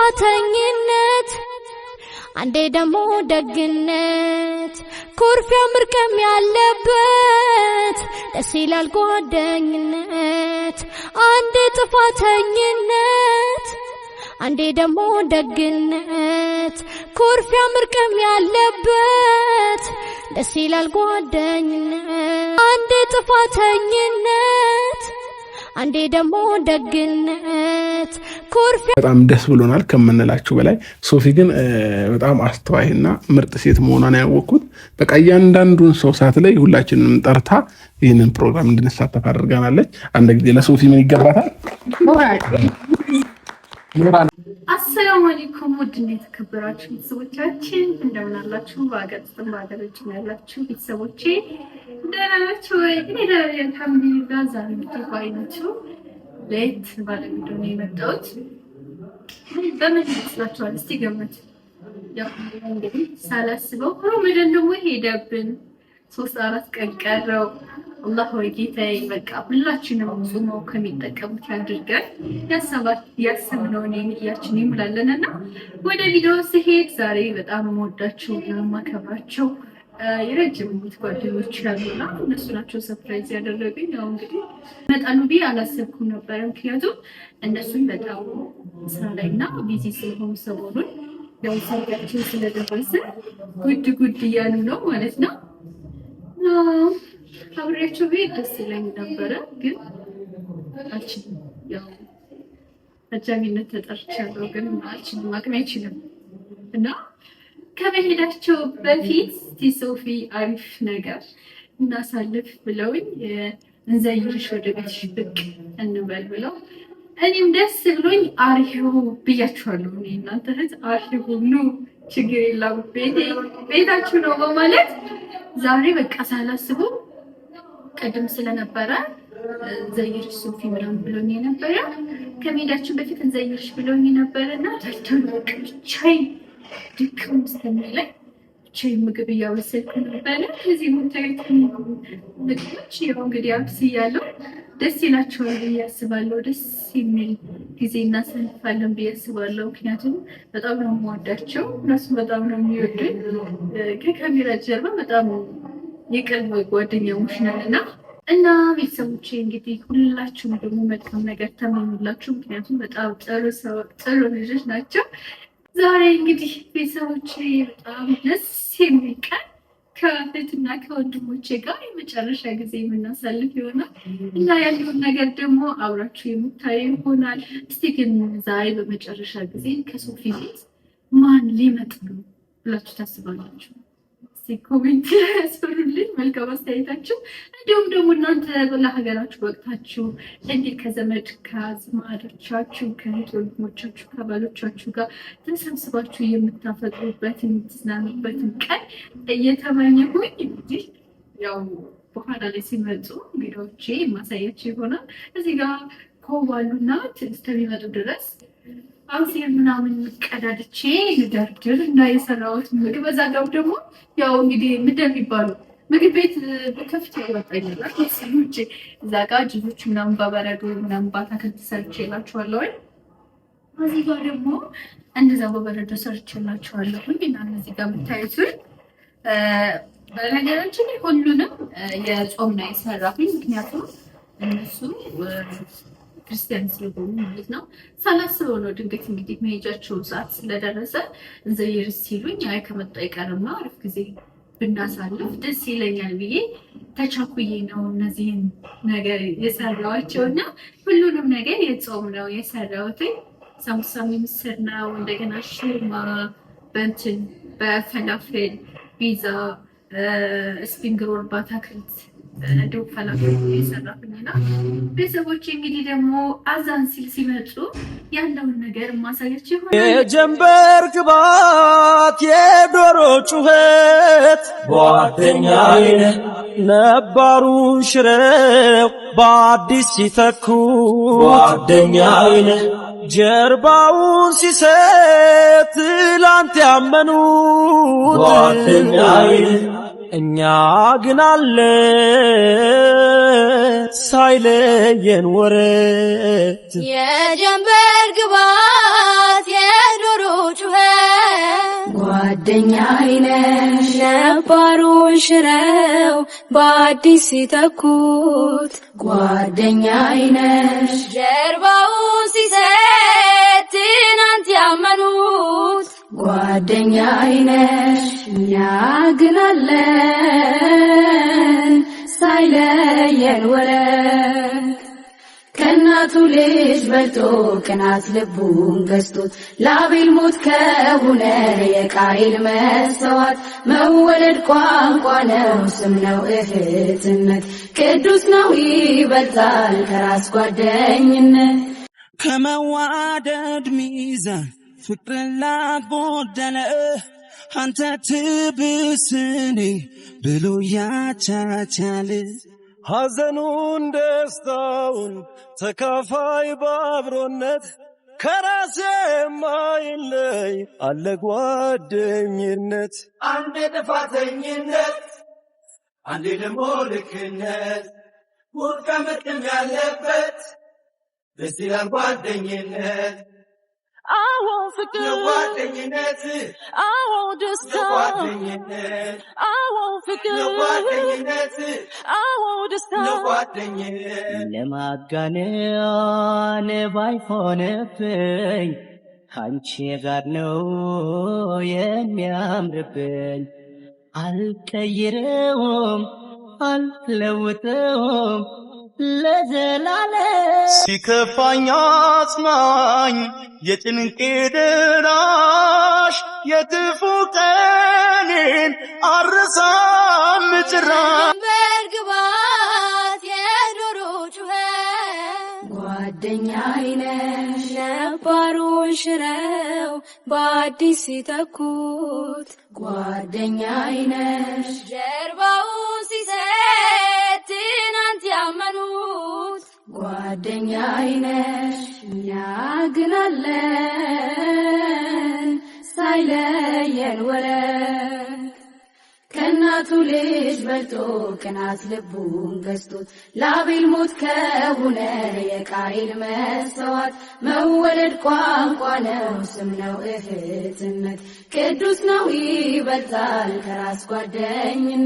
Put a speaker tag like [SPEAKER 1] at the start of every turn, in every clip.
[SPEAKER 1] ጥፋተኝነት አንዴ ደሞ ደግነት ኩርፊያ ምርቀም ያለበት ደስ ይላል ጓደኝነት አንዴ ጥፋተኝነት አንዴ ደሞ ደግነት ኩርፊያ ምርቀም ያለበት ደስ ይላል ጓደኝነት አንዴ ጥፋተኝነት አንዴ ደሞ ደግነት ኩርፊያ
[SPEAKER 2] በጣም ደስ ብሎናል ከመነላችሁ በላይ ሶፊ ግን በጣም አስተዋይና ምርጥ ሴት መሆኗን ያወቅኩት በቃ እያንዳንዱን ሰው ሳት ላይ ሁላችንንም ጠርታ ይህንን ፕሮግራም እንድንሳተፍ አድርጋናለች። አንድ ጊዜ ለሶፊ ምን ይገባታል?
[SPEAKER 3] አሰላሙ አለይኩም ውድና የተከበራችሁ ቤተሰቦቻችን እንደምን አላችሁ? በአገር ውስጥም በአገር ውጭም ያላችሁ ቤተሰቦቼ እንደምን አላችሁ ወይ? እኔ ደህና ነኝ አልሐምዱሊላህ። ዛሬ እንግዲህ በአይነቱ ለየት ባለ ቪዲዮ ነው የመጣሁት። በምን ይመስላችኋል? እስቲ ገምቱ። ያው እንግዲህ ሳላስበው ረመዳን ደግሞ ሄደብን 3-4 ቀን ቀረው። አላህ ወይ ጌታዬ በቃ ሁላችንም ጾመው ከሚጠቀሙት ያድርገን። ያሰብነውን ንያችን ይሙላልንና ወደ ቪዲዮ ሲሄድ ዛሬ በጣም የምወዳቸው እና የማከብራቸው የረጅም ጊዜ ጓደኞች ያሉና እነሱ ናቸው ሰርፕራይዝ ያደረጉኝ። ያው እንግዲህ መጣኑ ብዬ አላሰብኩም ነበር፣ ምክንያቱም እነሱን በጣም ስራ ላይና ቢዚ ስለሆኑ ሰሞኑን ያው ሰርጋችን ስለደረሰ ጉድ እያሉ ነው ማለት ነው። አብሬያቸው ቤት ደስ ይለኝ ነበረ፣ ግን አልችልም። ያው አጃቢነት ተጠርቻለሁ፣ ግን አልችልም፣ አቅሜ አይችልም። እና ከመሄዳቸው በፊት ሶፊ አሪፍ ነገር እናሳልፍ ብለውኝ እንዘይርሽ ወደ ቤትሽ ብቅ እንበል ብለው እኔም ደስ ብሎኝ አሪሁ ብያችኋለሁ። እኔ እናንተ እህት አሪሁ ኑ ችግር የለም ቤታችሁ ነው በማለት ዛሬ በቃ ሳላስቡ ቀደም ስለነበረ ዘይርሽ ሶፊ ምናምን ብሎኝ ነበረ። ከመሄዳችን በፊት እንዘይርሽ ብሎኝ ነበረና ታልተን በቃ ብቻዬን ድክም ስለሚለኝ ብቻዬን ምግብ እያበሰልኩ ነበረ። ከዚህ ሙታይት ምግቦች ያው እንግዲህ አብስያለሁ። ደስ ይላቸዋል ብዬ አስባለሁ። ደስ የሚል ጊዜ እናሳልፋለን ብዬ አስባለሁ። ምክንያቱም በጣም ነው የምወዳቸው፣ እነሱ በጣም ነው የሚወዱኝ። ከካሜራ ጀርባ በጣም የቅርብ ጓደኛሞች ነን እና ቤተሰቦቼ እንግዲህ ሁላችሁም ደግሞ መልካም ነገር ተመኙላችሁ። ምክንያቱም በጣም ጥሩ ልጆች ናቸው። ዛሬ እንግዲህ ቤተሰቦቼ በጣም ደስ የሚል ቀን ከእህትና ከወንድሞቼ ጋር የመጨረሻ ጊዜ የምናሳልፍ ይሆናል እና ያለውን ነገር ደግሞ አብራችሁ የምታዩ ይሆናል። እስቲ ግን ዛሬ በመጨረሻ ጊዜ ከሶፊ ቤት ማን ሊመጣ ነው ብላችሁ ታስባላችሁ? ኮሜንት ያስፈሩልኝ መልካም አስተያየታችሁ። እንዲሁም ደግሞ እናንተ ለሀገራችሁ ወቅታችሁ እንዲህ ከዘመድ ከአዝማዶቻችሁ ከእህት ወንድሞቻችሁ ከባሎቻችሁ ጋር ተሰብስባችሁ የምታፈጥሩበትን የምትዝናኑበትን ቀን እየተመኘሁኝ እንግዲህ ያው በኋላ ላይ ሲመጡ ቪዲዮዎቼ የማሳያችሁ ይሆናል። እዚህ ጋር ኮባሉና እስከሚመጡ ድረስ አውሲር ምናምን ቀዳድቼ ልደርድር እና የሰራሁት ምግብ በዛ ጋር ደግሞ ያው እንግዲህ ምንድን የሚባሉ ምግብ ቤት በከፍት ያወጣኛል አስቡጭ እዛ ጋር ጅቦች ምናምን በበረዶ ምናምን በአታክልት ሰርቼላችኋለሁ። እዚህ ጋር ደግሞ እንደዛ በበረዶ ሰርቼላችኋለሁ እና እነዚህ ጋር የምታዩትን በነገራችን ሁሉንም የጾም ነው የሰራሁኝ፣ ምክንያቱም እነሱ ክርስቲያን ስለሆኑ ማለት ነው። ሳላስበው ነው ድንገት እንግዲህ መሄጃቸው ሰዓት ስለደረሰ እንዘይር ሲሉኝ አይ ከመጣ አይቀርማ አሪፍ ጊዜ ብናሳልፍ ደስ ይለኛል ብዬ ተቻኩዬ ነው እነዚህን ነገር የሰራኋቸውና ሁሉንም ነገር የጾም ነው የሰራሁት። ሳምቡሳ ምስር ነው፣ እንደገና ሹርማ በእንትን በፈላፍል ፒዛ ስፕሪንግ ሮል በአታክልት እንደው ፈላፍል የሰራሁኝና ቤተሰቦቼ እንግዲህ ደግሞ አዛን ሲመጡ ያለውን ነገር ማሳያችሁ ይሆናል።
[SPEAKER 4] የጀንበር ግባት የዶሮ ጩኸት ጓደኛዬ ነባሩን ሽረው በአዲስ ሲተኩ ጓደኛዬ ጀርባውን ሲሰጥ ትላንት ያመኑት ጓደኛዬ እኛ ግን አለ ሳይለየን ወረት
[SPEAKER 1] የጀንበር ግባት ጓደኛዬ ነሽ ነባሩን ሽረው በአዲስ ሲተኩት ጓደኛዬ ነሽ ጀርባውን ሲሰጥ ትናንት ያመኑት ጓደኛዬ ነሽ እኛ ግን አለን ሳይለየን ወረት ከእናቱ ልጅ በልጦ ቅናት ልቡን ገዝቶት ለአቤል ሞት ከሆነ የቃየል መሰዋት መወለድ ቋንቋ ነው ስም ነው እህትነት ቅዱስ ነው ይበልጣል ከራስ ጓደኝነት
[SPEAKER 4] ከመዋደድ ሚዛን ፍቅርን ላጎደለ አንተ ትብስኔ ብሎ ያቻቻል ሐዘኑን ደስታውን ተካፋይ ባብሮነት ከራሴ ማይለይ አለ ጓደኝነት
[SPEAKER 5] አንዴ ጥፋተኝነት አንዴ ደግሞ ልክነት ውድቀ ምቅም ያለበት ደስ ይላል ጓደኝነት
[SPEAKER 6] አዎ ፍቅር
[SPEAKER 5] ጓደኝነት
[SPEAKER 6] አዎ ደስታ
[SPEAKER 5] ጓደኝነት
[SPEAKER 6] አዎ ፍቅር
[SPEAKER 5] ጓደኝነት
[SPEAKER 6] አዎ ደስታ
[SPEAKER 5] ጓደኝነት
[SPEAKER 4] ለማጋነን ባይሆንብኝ አንቺ ጋር ነው የሚያምርብኝ አልቀይረውም አልለውጠውም ለዘላለም
[SPEAKER 7] ሲከፋኝ አጽናኝ የጭንቄ ደራሽ የክፉ ቀኔን አረሳም ጭራሽ
[SPEAKER 1] በርግባት የዶሮ ጩኸት ጓደኛዬ ነሽ ነባሩን ሽረው በአዲስ ሲተኩት ጓደኛዬ ነሽ ጀርባውን ሲሰጥ ትናንት ያመኑት ጓደኛዬ ነሽ እኛ ግን አለን ሳይለየን ወረት ከእናቱ ልጅ በልጦ ቅናት ልቡን ገዝቶት ለአቤል ሞት ከሆነ የቃየል መሰዋት መወለድ ቋንቋ ነው ስም ነው እህትነት ቅዱስ ነው ይበልጣል ከራስ ጓደኝነት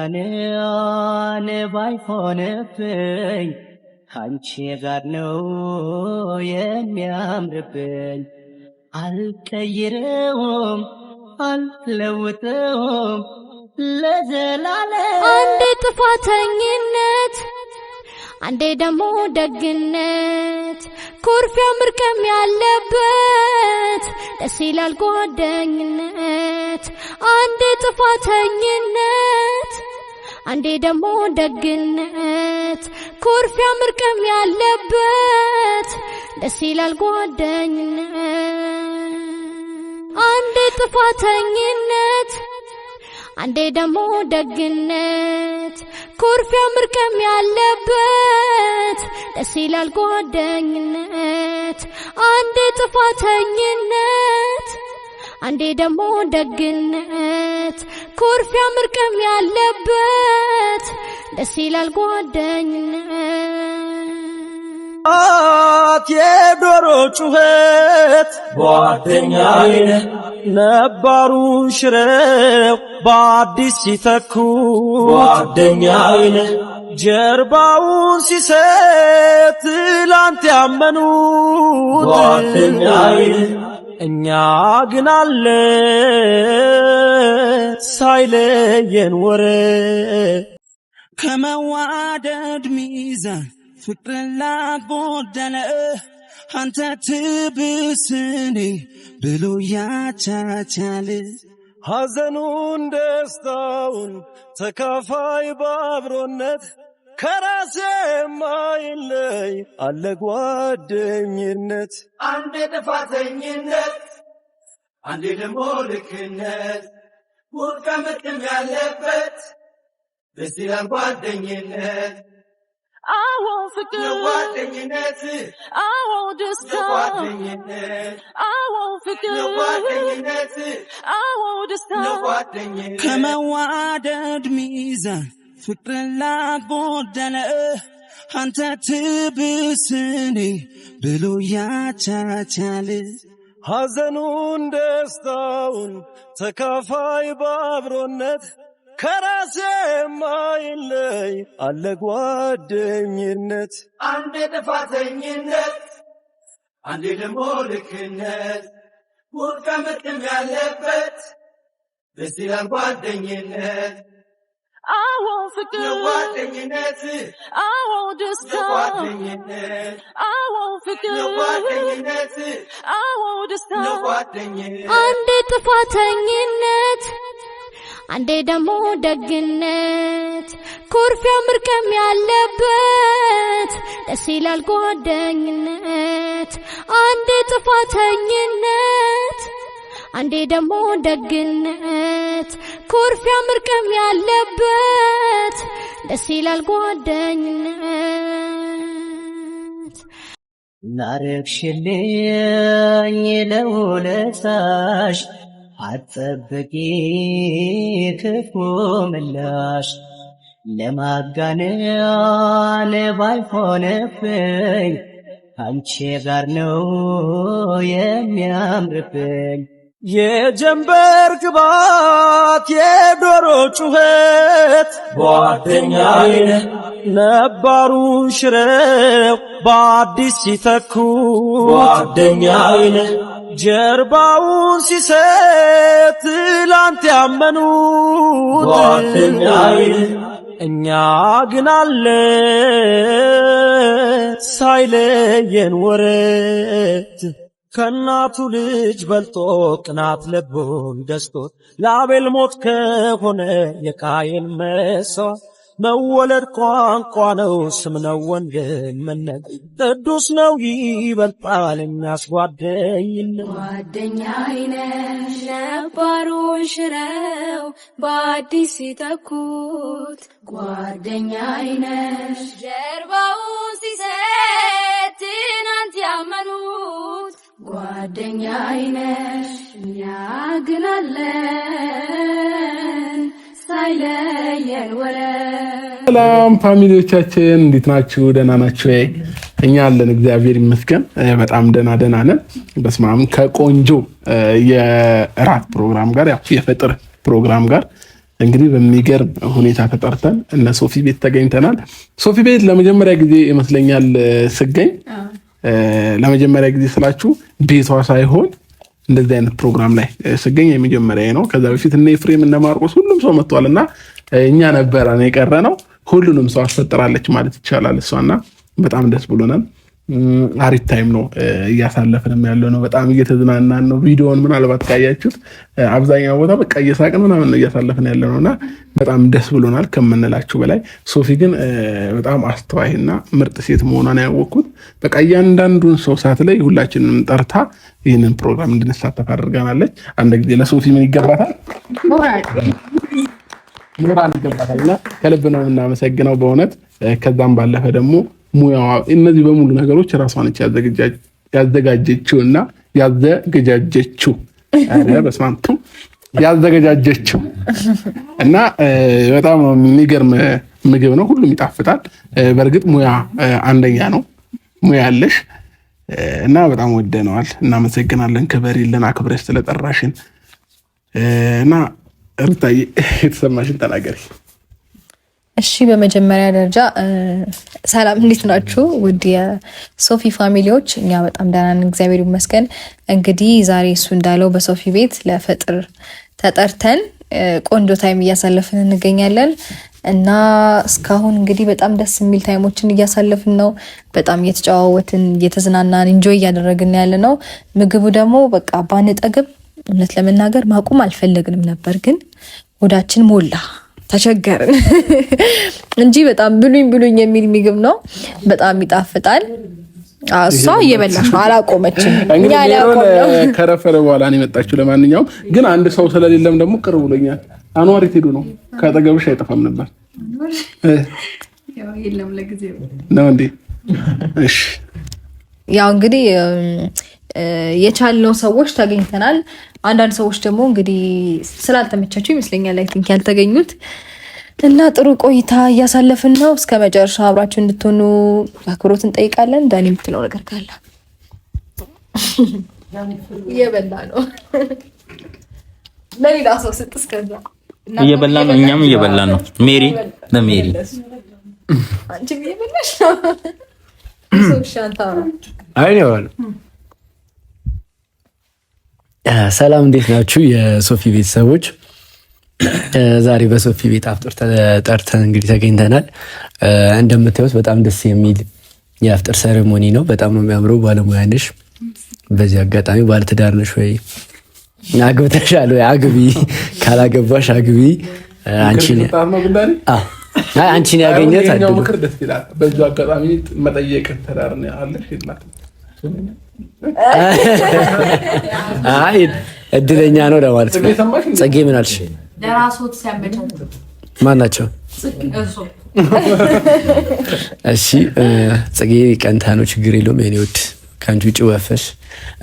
[SPEAKER 4] ጋኔን ባይሆንብኝ አንቺ ጋር ነው የሚያምርብኝ አልቀይረውም አልለውጠውም ለዘላለም
[SPEAKER 1] አንዴ ጥፋተኝነት አንዴ ደግሞ ደግነት ኩርፊያ ምርቀም ያለበት ደስ ይላል ጓደኝነት አንዴ ጥፋተኝነት አንዴ ደግሞ ደግነት ኩርፊያ ምርቀም ያለበት ደስ ይላል ጓደኝነት አንዴ ጥፋተኝነት አንዴ ደግሞ ደግነት ኩርፊያ ምርቀም ያለበት ደስ ይላል ጓደኝነት አንዴ ጥፋተኝነት አንዴ ደግሞ ደግነት ኩርፊያ ምርቀም ያለበት ደስ ይላል ጓደኝነት
[SPEAKER 4] የዶሮ ጩኸት ጓደኛዬ ነባሩን ሽረው በአዲስ ሲተኩ ጓደኛዬ ጀርባውን ሲሰጥ ትላንት ያመኑት ጓደኛዬ እኛ ግን አለ ሳይለየን ወረት ከመዋደድ ሚዛን ፍቅርን ላጎደለ አንተ ትብስኔ ብሎ ያቻቻል ሐዘኑን ደስታውን ተካፋይ ባብሮነት ከራሴ ማይለይ አለ ጓደኝነት
[SPEAKER 5] አንዴ ጥፋተኝነት አንዴ ደግሞ ልክነት ውድቀምቅም ያለበት ደስ ይላል ጓደኝነት
[SPEAKER 6] አዎ ፍቅር
[SPEAKER 5] ጓደኝነት
[SPEAKER 6] አዎ ደስታ
[SPEAKER 5] ጓደኝነት
[SPEAKER 6] አዎ ፍቅር
[SPEAKER 5] ጓደኝነት
[SPEAKER 6] አዎ ደስታ
[SPEAKER 5] ጓደኝነት
[SPEAKER 4] ከመዋደድ ሚዛን ፍቅርን ላጎደለ አንተ ትብስኔ ብሎ ያቻቻል ሐዘኑን ደስታውን ተካፋይ ባብሮነት ከራሴ ማይለይ አለ ጓደኝነት
[SPEAKER 5] አንዴ ጥፋተኝነት አንዴ ደግሞ ልክነት ውድቀምቅም ያለበት ደስ ይላል ጓደኝነት
[SPEAKER 6] አዎ ፍቅር
[SPEAKER 5] ጓደኝነት
[SPEAKER 6] አዎ ደስታ
[SPEAKER 5] ጓደኝነት
[SPEAKER 6] አዎ ፍቅር
[SPEAKER 5] ጓደኝነት
[SPEAKER 6] አዎ ደስታ
[SPEAKER 5] ጓደኝነት
[SPEAKER 1] አንዴ ጥፋተኝነት አንዴ ደግሞ ደግነት ኩርፊያ ምርቀም ያለበት ደስ ይላል ጓደኝነት አንዴ ጥፋተኝነት አንዴ ደግሞ ደግነት ኩርፊያ ምርቀም ያለበት ደስ ይላል ጓደኝነት
[SPEAKER 4] ላረግሽልኝ ለውለታሽ አትጠብቂ ክፉ ምላሽ ለማጋነን ባይሆንብኝ አንቺ ጋር ነው የሚያምርብኝ የጀንበር ግባት የዶሮ ጩኸት ጓደኛዬ ነባሩን ሽረው በአዲስ ሲተኩ ጓደኛዬ ጀርባውን ሲሰጥ ትላንት ያመኑት ጓደኛዬ እኛ ግን አለ ሳይለየን ወረት ከናቱ ልጅ በልጦ ቅናት ልቡን ገዝቶት ለአቤል ሞት ከሆነ የቃየል መሥዋዕት መወለድ ቋንቋ ነው ስም ነው ወንድምነት ቅዱስ ነው ይበልጣል የሚያስጓደኝነት
[SPEAKER 8] ጓደኛዬ ነሽ ነባሩን ሽረው በአዲስ ሲተኩት ጓደኛዬ ነሽ ጀርባውን ሲሰጥ ትናንት ያመኑት ጓደኛዬ ነሽ እኛ ግን አለን ሳይለየን ወረት
[SPEAKER 2] ሰላም ፋሚሊዎቻችን እንዴት ናችሁ? ደህና ናችሁ? እኛ አለን እግዚአብሔር ይመስገን በጣም ደህና ነን። በስመ አብ ከቆንጆ የራት ፕሮግራም ጋር ያው የፍጥር ፕሮግራም ጋር እንግዲህ በሚገርም ሁኔታ ተጠርተን እነ ሶፊ ቤት ተገኝተናል። ሶፊ ቤት ለመጀመሪያ ጊዜ ይመስለኛል ስገኝ ለመጀመሪያ ጊዜ ስላችሁ ቤቷ ሳይሆን እንደዚህ አይነት ፕሮግራም ላይ ስገኝ የመጀመሪያ ነው። ከዛ በፊት እነ ኤፍሬም እነ ማርቆስ ሁሉም ሰው መጥቷልና እኛ ነበረን የቀረነው። ሁሉንም ሰው አስፈጥራለች ማለት ይቻላል እሷና በጣም ደስ ብሎናል። አሪፍ ታይም ነው እያሳለፍንም ያለው ነው። በጣም እየተዝናናን ነው። ቪዲዮውን ምናልባት ካያችሁት አብዛኛው ቦታ በቃ እየሳቅን ምናምን ነው እያሳለፍን ያለው ነውና በጣም ደስ ብሎናል ከምንላችሁ በላይ። ሶፊ ግን በጣም አስተዋይና ምርጥ ሴት መሆኗን ያወቅኩት በቃ እያንዳንዱን ሰው ሰዓት ላይ ሁላችንንም ጠርታ ይህንን ፕሮግራም እንድንሳተፍ አድርጋናለች። አንድ ጊዜ ለሶፊ ምን ይገባታል? ሞራል ይገባታልና ከልብ ነው የምናመሰግነው በእውነት። ከዛም ባለፈ ደግሞ ሙያዋ እነዚህ በሙሉ ነገሮች ራሷን ያዘጋጀችውና ያዘገጃጀችው ያዘገጃጀችው እና በጣም የሚገርም ምግብ ነው። ሁሉም ይጣፍጣል። በእርግጥ ሙያ አንደኛ ነው። ሙያ ያለሽ እና በጣም ወደነዋል። እናመሰግናለን። ክበሪልን፣ አክብረሽ ስለጠራሽን እና ሩታዬ የተሰማሽን ተናገሪ።
[SPEAKER 9] እሺ፣ በመጀመሪያ ደረጃ ሰላም፣ እንዴት ናችሁ ውድ የሶፊ ፋሚሊዎች? እኛ በጣም ደህና ነን፣ እግዚአብሔር ይመስገን። እንግዲህ ዛሬ እሱ እንዳለው በሶፊ ቤት ለፍጥር ተጠርተን ቆንጆ ታይም እያሳለፍን እንገኛለን እና እስካሁን እንግዲህ በጣም ደስ የሚል ታይሞችን እያሳለፍን ነው። በጣም እየተጨዋወትን እየተዝናናን ኢንጆይ እያደረግን ያለ ነው። ምግቡ ደግሞ በቃ ባንጠግብ እውነት ለመናገር ማቆም አልፈለግንም ነበር፣ ግን ሆዳችን ሞላ፣ ተቸገርን እንጂ በጣም ብሉኝ የሚል ምግብ ነው። በጣም ይጣፍጣል። እሷ እየበላሽ ነው፣ አላቆመችም። እኛ
[SPEAKER 2] ከረፈረ በኋላ ነው የመጣችው። ለማንኛውም ግን አንድ ሰው ስለሌለም ደግሞ ቅር ብሎኛል። አንዋር የት ሄዱ ነው? ከአጠገብሽ አይጠፋም ነበር።
[SPEAKER 3] ያው የለም ለጊዜው
[SPEAKER 2] ነው እንዴ? እሺ፣
[SPEAKER 9] ያው እንግዲህ የቻልነው ሰዎች ተገኝተናል። አንዳንድ ሰዎች ደግሞ እንግዲህ ስላልተመቻቸው ይመስለኛል አይ ቲንክ ያልተገኙት እና ጥሩ ቆይታ እያሳለፍን ነው። እስከ መጨረሻ አብራችሁ እንድትሆኑ አክብሮት እንጠይቃለን። ዳኒ የምትለው ነገር ካለ? እየበላ ነው ለሌላ ሰው ስጥ። እስከዛ
[SPEAKER 10] እየበላ ነው፣ እኛም እየበላ ነው። ሜሪ ለሜሪ
[SPEAKER 9] አንቺ እየበላሽ ነው። ሶሻንታ
[SPEAKER 11] አይኔው ሰላም፣ እንዴት ናችሁ የሶፊ ቤተሰቦች? ዛሬ በሶፊ ቤት አፍጥር ተጠርተን እንግዲህ ተገኝተናል። እንደምታዩት በጣም ደስ የሚል የአፍጥር ሴሬሞኒ ነው። በጣም ነው የሚያምረው። ባለሙያ ነሽ። በዚህ አጋጣሚ ባለትዳር ነሽ ወይ? አግብተሻል ወይ? አግቢ፣ ካላገባሽ አግቢ። አንቺን ያገኘ ታድሉ።
[SPEAKER 2] ምክር ደስ ይላል። በዚህ አጋጣሚ መጠየቅ ትዳር ነው ያለሽ ይላል።
[SPEAKER 11] አይ እድለኛ ነው ለማለት ነው። ጽጌ ምን አልሽ?
[SPEAKER 8] ለራስዎት ሲያመቸው
[SPEAKER 11] ማን ናቸው? እሺ ጽጌ ቀንታ ነው፣ ችግር የለውም የኔ ውድ፣ ከአንቺ ውጭ ወፈሽ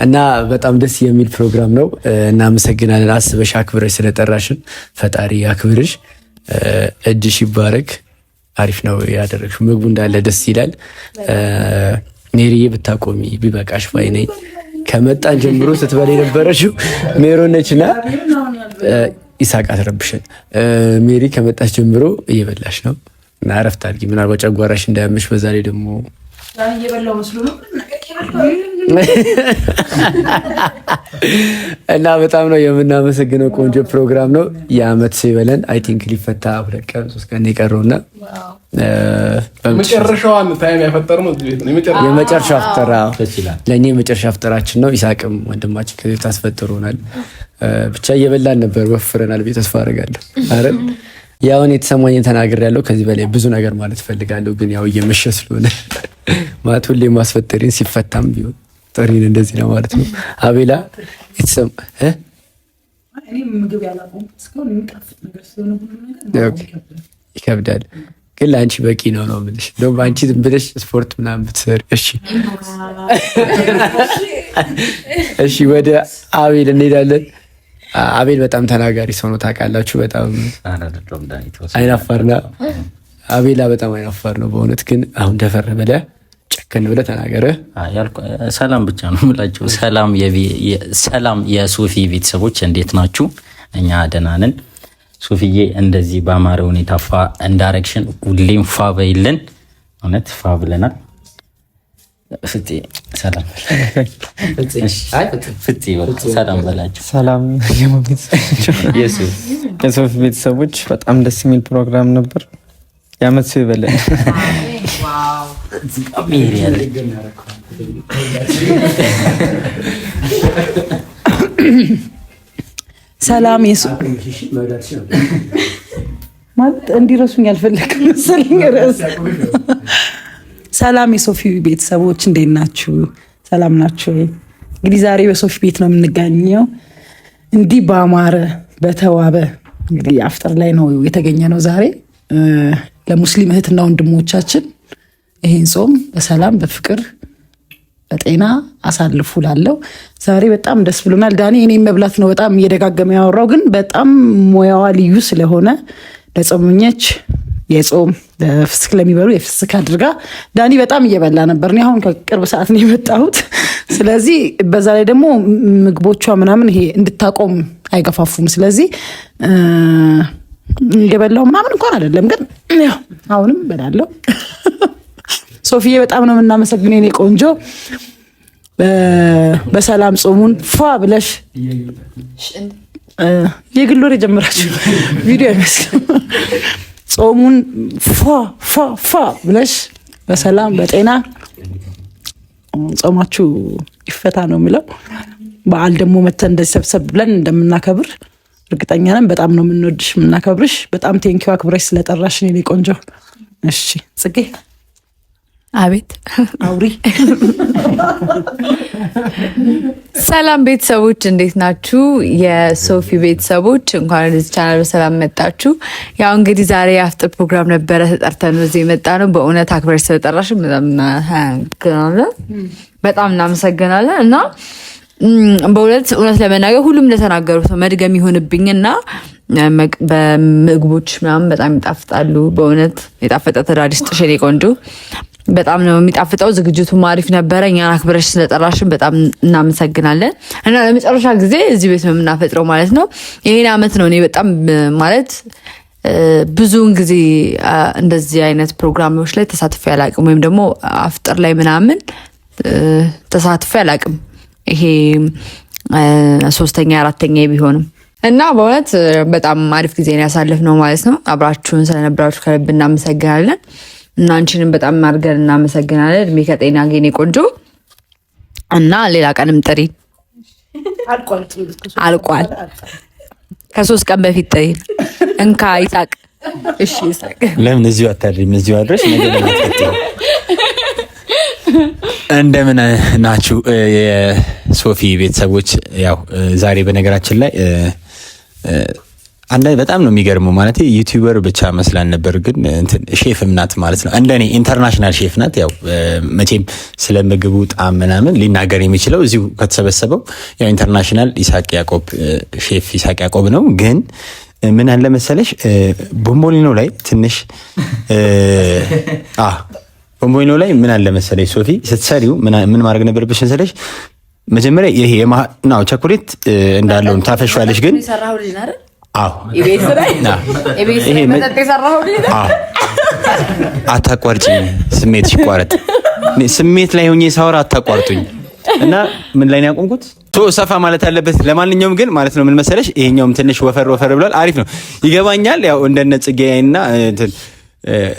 [SPEAKER 11] እና በጣም ደስ የሚል ፕሮግራም ነው። እናመሰግናለን። አስበሽ አክብረሽ ስለጠራሽን ፈጣሪ አክብርሽ። እጅሽ ይባረክ። አሪፍ ነው ያደረግሽው። ምግቡ እንዳለ ደስ ይላል። ሜሪዬ ብታቆሚ ቢበቃሽ ባይ ነኝ። ከመጣን ጀምሮ ስትበላ የነበረችው ሜሮን ነችና ይሳቅ አትረብሽን። ሜሪ ከመጣች ጀምሮ እየበላሽ ነው እና እረፍት አድርጊ። ምናልባት ጨጓራሽ እንዳያምሽ። በዛ ላይ ደግሞ እና በጣም ነው የምናመሰግነው። ቆንጆ ፕሮግራም ነው። የአመት ሲበለን አይ ቲንክ ሊፈታ 2 ቀን 3 ቀን የቀረውና
[SPEAKER 2] መጨረሻዋን ታይም ያፈጠርነው እዚህ ቤት ነው።
[SPEAKER 11] የመጨረሻ አፍጠራ ለእኛ የመጨረሻ አፍጠራችን ነው። ይሳቅም ወንድማችን ከዚህ ታስፈጥሮናል። ብቻ እየበላን ነበር፣ ወፍረናል። ቤት ተስፋ አደርጋለሁ። አረ ያውን የተሰማኝን ተናግሬያለሁ። ከዚህ በላይ ብዙ ነገር ማለት ፈልጋለሁ፣ ግን ያው እየመሸ ስለሆነ ማለት ሁሌ ማስፈጠሪን ሲፈታም ቢሆን ጥሪን እንደዚህ ነው ማለት ነው። አቤላ የተሰማ
[SPEAKER 12] እኔ ምግብ ያላቆም እስካሁን የሚጣፍጥ ነገር ስለሆነ ሁሉ ነገር
[SPEAKER 11] ይከብዳል፣ ግን ለአንቺ በቂ ነው ነው የምልሽ። እንደውም አንቺ ዝም ብለሽ ስፖርት ምናምን ብትሰሪ። እሺ ወደ አቤል እንሄዳለን። አቤል በጣም ተናጋሪ ሰው ነው ታውቃላችሁ። በጣም አይናፋርና አቤላ በጣም አይናፋር ነው በእውነት። ግን አሁን ደፈር ብለህ ጨከን ብለህ ተናገረ።
[SPEAKER 10] ሰላም ብቻ ነው የምላችሁ። ሰላም የሶፊ ቤተሰቦች እንዴት ናችሁ? እኛ ደህና ነን። ሶፊዬ እንደዚህ በአማረ ሁኔታ ፋ እንዳረግሽን ሁሌም ፋ በይልን። እውነት ፋ ብለናል። ፍጤ ሰላም ሰላም በላቸው።
[SPEAKER 13] ሰላም የሶፊ ቤተሰቦች፣ በጣም ደስ የሚል ፕሮግራም ነበር። የአመት ሰው ይበለን።
[SPEAKER 12] ሰላም ማለት እንዲረሱኝ አልፈለግም መሰለኝ ርዕስ። ሰላም የሶፊ ቤተሰቦች እንዴት ናችሁ? ሰላም ናችሁ? እንግዲህ ዛሬ በሶፊ ቤት ነው የምንገኘው። እንዲህ በአማረ በተዋበ እንግዲህ አፍጥር ላይ ነው የተገኘ ነው ዛሬ። ለሙስሊም እህትና ወንድሞቻችን ይሄን ጾም በሰላም በፍቅር በጤና አሳልፉ ላለው ዛሬ በጣም ደስ ብሎናል። ዳኒ እኔ መብላት ነው በጣም እየደጋገመ ያወራው፣ ግን በጣም ሙያዋ ልዩ ስለሆነ ለጾመኞች የጾም ፍስክ ለሚበሉ የፍስክ አድርጋ ዳኒ በጣም እየበላ ነበር። እኔ አሁን ከቅርብ ሰዓት ነው የመጣሁት። ስለዚህ በዛ ላይ ደግሞ ምግቦቿ ምናምን ይሄ እንድታቆም አይገፋፉም። ስለዚህ እየበላው ምናምን እንኳን አይደለም፣ ግን ያው አሁንም በላለው። ሶፊዬ በጣም ነው የምናመሰግነው የኔ ቆንጆ። በሰላም ጾሙን ፏ ብለሽ የግል ወሬ ጀምራችሁ ቪዲዮ አይመስልም። ጾሙን ፏ ብለሽ በሰላም በጤና ጾማችሁ ይፈታ ነው የሚለው። በዓል ደግሞ መተን እንደዚህ ሰብሰብ ብለን እንደምናከብር እርግጠኛ ነን። በጣም ነው የምንወድሽ የምናከብርሽ። በጣም ቴንኪው አክብረሽ ስለጠራሽ የኔ ቆንጆ። እሺ ጽጌ
[SPEAKER 14] አቤት
[SPEAKER 12] አውሪ።
[SPEAKER 14] ሰላም ቤተሰቦች እንዴት ናችሁ? የሶፊ ቤተሰቦች እንኳን ወደዚህ ቻናል በሰላም መጣችሁ። ያው እንግዲህ ዛሬ የአፍጥር ፕሮግራም ነበረ ተጠርተን እዚህ የመጣ ነው። በእውነት አክብረሽ ስለጠራሽ በጣም እናመሰግናለን። እና በእውነት ለመናገር ሁሉም እንደተናገሩት ነው መድገም ይሆንብኝና በምግቦች ምናምን በጣም ይጣፍጣሉ። በእውነት የጣፈጠ ተዳዲስ ጥሽ የኔ ቆንጆ በጣም ነው የሚጣፍጠው። ዝግጅቱ አሪፍ ነበረ። እኛን አክብረሽ ስለጠራሽን በጣም እናመሰግናለን። እና ለመጨረሻ ጊዜ እዚህ ቤት ነው የምናፈጥረው ማለት ነው። ይሄን አመት ነው እኔ በጣም ማለት ብዙውን ጊዜ እንደዚህ አይነት ፕሮግራሞች ላይ ተሳትፌ አላቅም፣ ወይም ደግሞ አፍጥር ላይ ምናምን ተሳትፌ አላቅም። ይሄ 3ኛ 4ኛ ቢሆንም እና በእውነት በጣም አሪፍ ጊዜ ነው ያሳለፍነው ማለት ነው። አብራችሁን ስለነበራችሁ ከልብ እናመሰግናለን። እና አንቺንም በጣም አድርገን እናመሰግናለን። እድሜ ከጤና የኔ ቆንጆ። እና ሌላ ቀንም ጥሪ አልቋል። ከ3 ቀን በፊት ጥሪ እንካ ይሳቅ። እሺ ይሳቅ።
[SPEAKER 10] ለምን እዚሁ አታድሪም? እዚሁ አድረሽ ነገር ነው። እንደምን ናችሁ የሶፊ ቤተሰቦች? ያው ዛሬ በነገራችን ላይ አንዳንዴ በጣም ነው የሚገርመው። ማለት ዩቲዩበር ብቻ መስላን ነበር፣ ግን እንትን ሼፍም ናት ማለት ነው። እንደኔ ኢንተርናሽናል ሼፍ ናት። ያው መቼም ስለ ምግቡ ጣም ምናምን ሊናገር የሚችለው እዚሁ ከተሰበሰበው ያው ኢንተርናሽናል ይሳቅ ያዕቆብ ሼፍ ይሳቅ ያዕቆብ ነው። ግን ምን አለ መሰለሽ ቦምቦሊኖ ላይ ትንሽ ቦምቦሊኖ ላይ ምን አለ መሰለሽ ሶፊ ስትሰሪው ምን ማድረግ ነበረብሽ መሰለሽ? መጀመሪያ ይሄ ነው ቸኮሌት እንዳለው ታፈሻለሽ። ግን አታቋርጪኝ፣ ስሜት ሲቋረጥ ስሜት ላይ ሆኜ ሳወራ አታቋርጡኝ። እና ምን ላይ ነው ያቆምኩት? ሰፋ ማለት አለበት። ለማንኛውም ግን ማለት ነው ምን መሰለሽ ይሄኛውም ትንሽ ወፈር ብሏል። አሪፍ ነው ይገባኛል። ያው እንደነ ጽጌያይና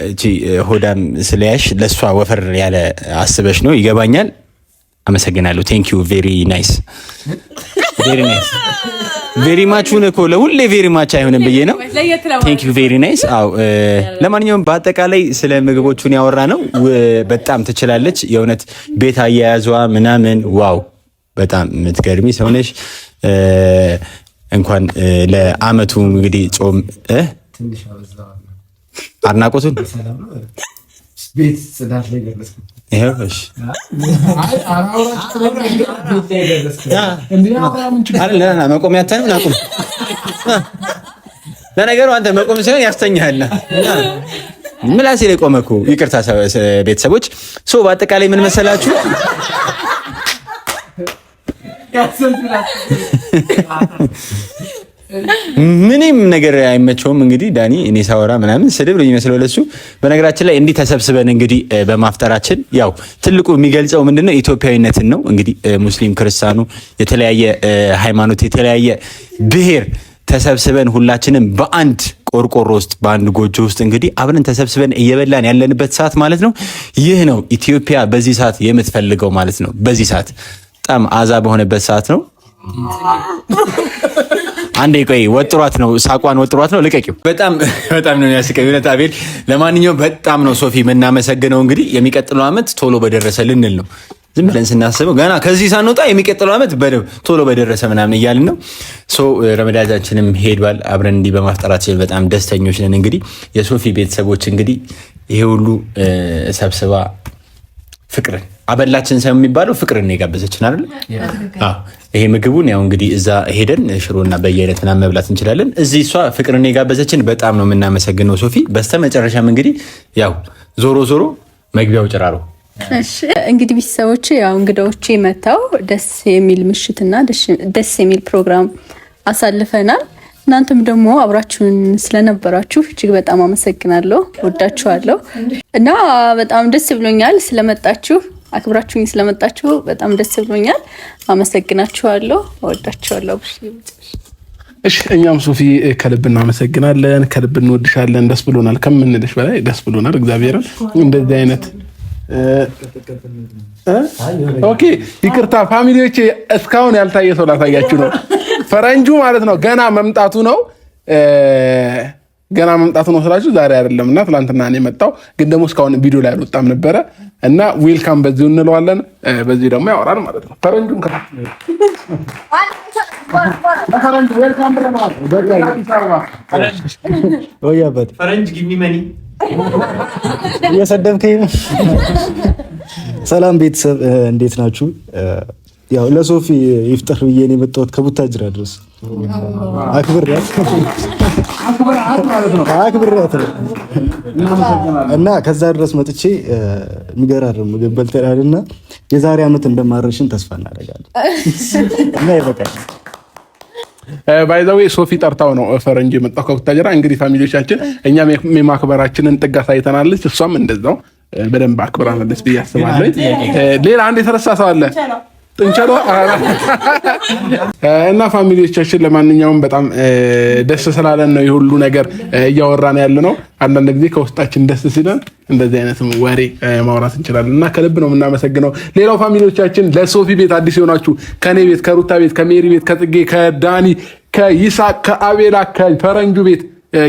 [SPEAKER 10] እቺ ሆዳም ስለያሽ ለሷ ወፈር ያለ አስበሽ ነው ይገባኛል። አመሰግናለሁ። ቴንክ ዩ ቬሪ ናይስ ቬሪ ማች ሁን እኮ ለሁሌ ቬሪ ማች አይሆንም ብዬ ነው። ቴንክ ዩ ቬሪ ናይስ። አዎ ለማንኛውም በአጠቃላይ ስለ ምግቦቹን ያወራ ነው። በጣም ትችላለች የእውነት ቤት አያያዟ ምናምን ዋው፣ በጣም የምትገርሚ ሰውነሽ። እንኳን ለአመቱ እንግዲህ ጾም አድናቆቱን ቤት ጽዳት ላይ ደረስኩ። ይሄውሽ መቆም ያተንም ናቁም። ለነገሩ አንተ መቆም ሳይሆን ያስተኛልና ምላሴ ላይ ቆመ እኮ። ይቅርታ ቤተሰቦች። በአጠቃላይ ምን መሰላችሁ ምንም ነገር አይመቸውም። እንግዲህ ዳኒ እኔ ሳወራ ምናምን ስድብ ነው የሚመስለው ለሱ። በነገራችን ላይ እንዲህ ተሰብስበን እንግዲህ በማፍጠራችን ያው ትልቁ የሚገልጸው ምንድነው ኢትዮጵያዊነትን ነው። እንግዲህ ሙስሊም ክርስቲያኑ፣ የተለያየ ሃይማኖት፣ የተለያየ ብሔር ተሰብስበን ሁላችንም በአንድ ቆርቆሮ ውስጥ በአንድ ጎጆ ውስጥ እንግዲህ አብረን ተሰብስበን እየበላን ያለንበት ሰዓት ማለት ነው። ይህ ነው ኢትዮጵያ በዚህ ሰዓት የምትፈልገው ማለት ነው። በዚህ ሰዓት በጣም አዛ በሆነበት ሰዓት ነው። አንዴ ቆይ ወጥሯት ነው፣ ሳቋን ወጥሯት ነው። ልቀቂው። በጣም ነው ያስቀኝ እውነት አቤል። ለማንኛውም በጣም ነው ሶፊ የምናመሰግነው። እንግዲህ የሚቀጥለው አመት ቶሎ በደረሰ ልንል ነው። ዝም ብለን ስናስበው ገና ከዚህ ሳንወጣ የሚቀጥለው አመት ቶሎ በደረሰ ምናምን እያልን ነው። ረመዳናችንም ሄዷል። አብረን እንዲህ በማፍጠራችን በጣም ደስተኞች ነን። እንግዲህ የሶፊ ቤተሰቦች እንግዲህ ይሄ ሁሉ ሰብስባ
[SPEAKER 15] ፍቅርን አበላችን ሳይሆን የሚባለው ፍቅርን ነው የጋበዘችን አይደል? ይሄ ምግቡን ያው እንግዲህ እዛ ሄደን ሽሮና በየአይነት ምናምን መብላት እንችላለን። እዚህ እሷ ፍቅርን የጋበዘችን በጣም ነው የምናመሰግነው ሶፊ። በስተመጨረሻም እንግዲህ ያው ዞሮ መግቢያው ጭራሮ።
[SPEAKER 16] እሺ እንግዲህ ቤተሰቦቼ ያው እንግዳዎቼ መተው ደስ የሚል ምሽትና ደስ የሚል ፕሮግራም አሳልፈናል። እናንተም ደግሞ አብራችሁን ስለነበራችሁ እጅግ በጣም አመሰግናለሁ። ወዳችኋለሁ እና በጣም ደስ ብሎኛል ስለመጣችሁ፣ አክብራችሁኝ ስለመጣችሁ በጣም ደስ ብሎኛል። አመሰግናችኋለሁ። ወዳችኋለሁ።
[SPEAKER 2] እሺ እኛም ሶፊ ከልብ እናመሰግናለን፣ ከልብ እንወድሻለን። ደስ ብሎናል፣ ከምንልሽ በላይ ደስ ብሎናል። እግዚአብሔርን እንደዚህ አይነት ኦኬ ይቅርታ ፋሚሊዎቼ፣ እስካሁን ያልታየ ሰው ላሳያችሁ ነው። ፈረንጁ ማለት ነው ገና መምጣቱ ነው ስላችሁ ዛሬ አይደለም እና ትላንትና እኔ መጣው፣ ግን ደግሞ እስካሁን ቪዲዮ ላይ አልወጣም ነበረ እና ዌልካም በዚሁ እንለዋለን። በዚህ ደግሞ ያወራል ማለት ነው። ፈረንጁን
[SPEAKER 13] ፈረንጅ ጊሚመኒ እየሰደብከኝ ነው። ሰላም ቤተሰብ እንዴት ናችሁ? ያው ለሶፊ ይፍጠር ብዬ ነው የመጣሁት ከቡታጅራ ድረስ አክብራት እና ከዛ ድረስ መጥቼ የሚገራርም ምግብ በልተናልና የዛሬ ዓመት እንደማረሽን ተስፋ እናደርጋለን እና ይበቃል።
[SPEAKER 2] ባይዛዌ ሶፊ ጠርታው ነው ፈረንጅ የመጣው ከቡታጅራ። እንግዲህ ፋሚሊዎቻችን እኛም የማክበራችንን ጥግ አሳይተናለች፣ እሷም እንደዛው በደንብ አክብራናለች ብዬ አስባለሁ። ሌላ አንድ የተረሳ ሰው አለ ጥንቸሎ እና ፋሚሊዎቻችን፣ ለማንኛውም በጣም ደስ ስላለን ነው የሁሉ ነገር እያወራን ያለ ነው። አንዳንድ ጊዜ ከውስጣችን ደስ ሲለን እንደዚህ አይነት ወሬ ማውራት እንችላለን እና ከልብ ነው የምናመሰግነው። ሌላው ፋሚሊዎቻችን ለሶፊ ቤት አዲስ የሆናችሁ ከኔ ቤት፣ ከሩታ ቤት፣ ከሜሪ ቤት፣ ከጽጌ፣ ከዳኒ፣ ከይሳቅ፣ ከአቤላ፣ ከፈረንጁ ቤት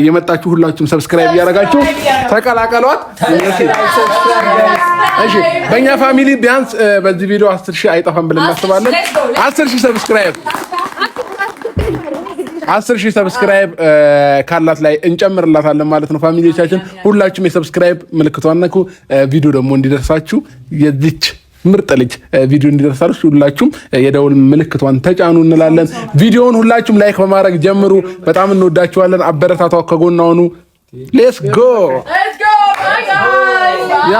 [SPEAKER 2] የመጣችሁ ሁላችሁም ሰብስክራይብ እያደረጋችሁ ተቀላቀሏት። እሺ በእኛ ፋሚሊ ቢያንስ በዚህ ቪዲዮ 10,000 አይጠፋም ብለን እናስባለን። 10,000 ሰብስክራይብ ካላት ላይ እንጨምርላታለን ማለት ነው። ፋሚሊዎቻችን ሁላችሁም የሰብስክራይብ ምልክቷን ነኩ። ቪዲዮ ደግሞ እንዲደርሳችሁ የዚች ምርጥ ልጅ ቪዲዮ እንዲደርሳችሁ ሁላችሁም የደውል ምልክቷን ተጫኑ እንላለን። ቪዲዮውን ሁላችሁም ላይክ በማድረግ ጀምሩ። በጣም እንወዳችኋለን። አበረታታው፣ ከጎናውኑ ሌትስ ጎ ያ